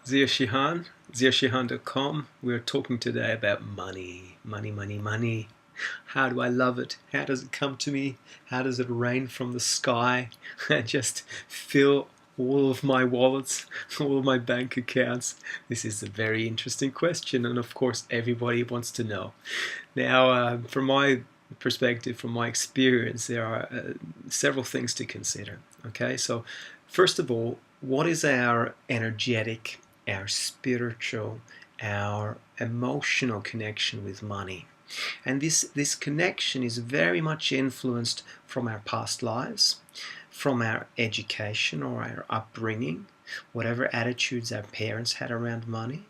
Zeos Zeoshihan.com. We're talking today about money. Money, money, money. How do I love it? How does it come to me? How does it rain from the sky and just fill all of my wallets, all of my bank accounts? This is a very interesting question, and of course, everybody wants to know. Now, from my perspective, from my experience, there are several things to consider. Okay, so first of all, what is our energetic, our spiritual, our emotional connection with money? And this connection is very much influenced from our past lives, from our education or our upbringing, whatever attitudes our parents had around money,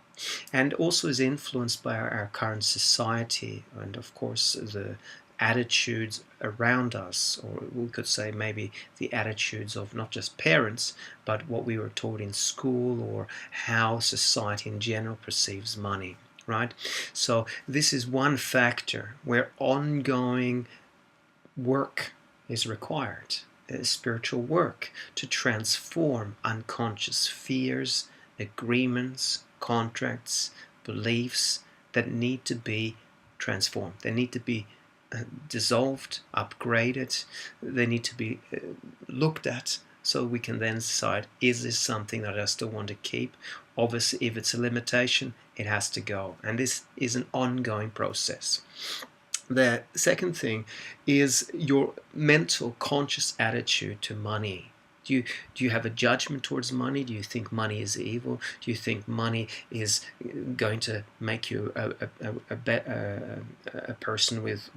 and also is influenced by our current society and, of course, the attitudes around us, or we could say maybe the attitudes of not just parents, but what we were taught in school or how society in general perceives money, right? So this is one factor where ongoing work is required, spiritual work, to transform unconscious fears, agreements, contracts, beliefs that need to be transformed. They need to be dissolved, upgraded. They need to be looked at so we can then decide, is this something that I still want to keep? Obviously, if it's a limitation, it has to go. And this is an ongoing process. The second thing is your mental conscious attitude to money. Do you have a judgment towards money? Do you think money is evil? Do you think money is going to make you a person with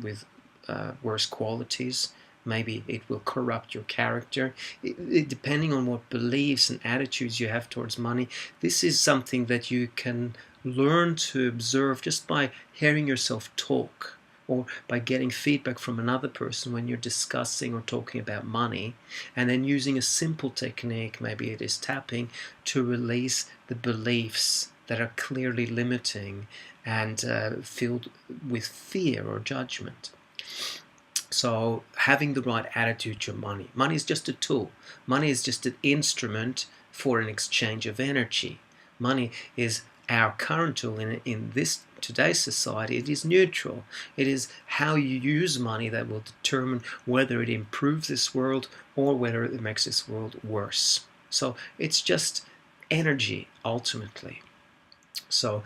worse qualities? Maybe it will corrupt your character. Depending on what beliefs and attitudes you have towards money, this is something that you can learn to observe just by hearing yourself talk, or by getting feedback from another person when you're discussing or talking about money, and then using a simple technique, maybe it is tapping, to release the beliefs that are clearly limiting and filled with fear or judgment. So having the right attitude to money. Money is just a tool. Money is just an instrument for an exchange of energy. Money is our current tool in this today's society. It is neutral. It is how you use money that will determine whether it improves this world or whether it makes this world worse. So it's just energy ultimately. So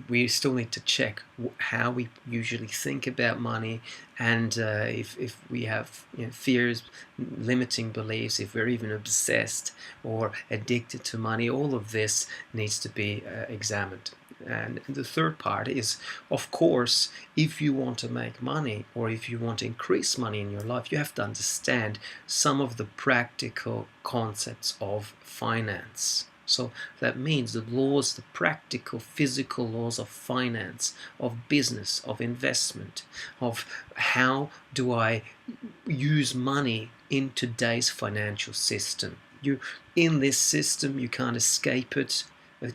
we still need to check how we usually think about money, and if we have fears, limiting beliefs, if we're even obsessed or addicted to money, all of this needs to be examined. And the third part is, of course, if you want to make money or if you want to increase money in your life, you have to understand some of the practical concepts of finance. So that means the laws, the practical, physical laws of finance, of business, of investment, of how do I use money in today's financial system. In this system, you can't escape it.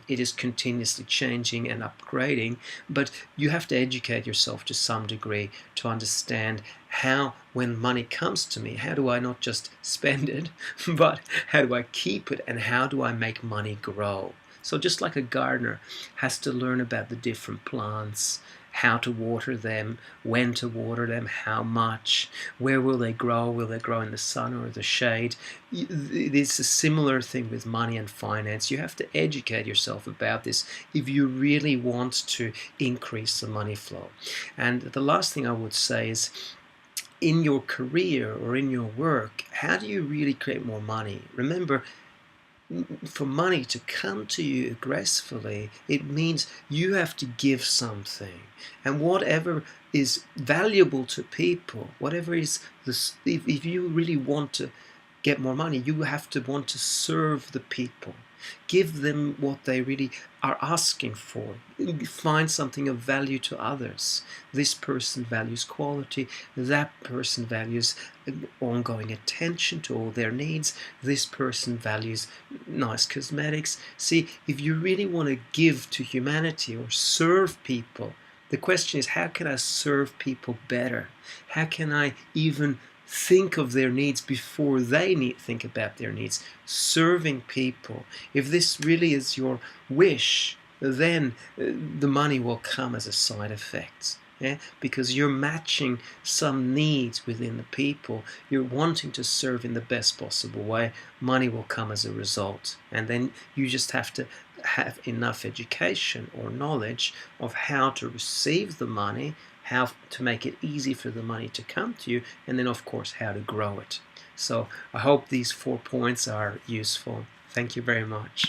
It is continuously changing and upgrading, but you have to educate yourself to some degree to understand how, when money comes to me, how do I not just spend it, but how do I keep it, and how do I make money grow? So just like a gardener has to learn about the different plants, how to water them, when to water them, how much, where will they grow? Will they grow in the sun or the shade? It's a similar thing with money and finance. You have to educate yourself about this if you really want to increase the money flow. And the last thing I would say is, in your career or in your work, how do you really create more money? Remember, for money to come to you gracefully, it means you have to give something. And whatever is valuable to people, whatever is this, if you really want to get more money, you have to want to serve the people. Give them what they really are asking for. Find something of value to others. This person values quality. That person values ongoing attention to all their needs. This person values nice cosmetics. See, if you really want to give to humanity or serve people, the question is, how can I serve people better? How can I even think of their needs before they think about their needs. Serving people. If this really is your wish, then the money will come as a side effect. Yeah? Because you're matching some needs within the people. You're wanting to serve in the best possible way. Money will come as a result. And then you just have to have enough education or knowledge of how to receive the money, how to make it easy for the money to come to you, and then of course how to grow it. So I hope these 4 points are useful. Thank you very much.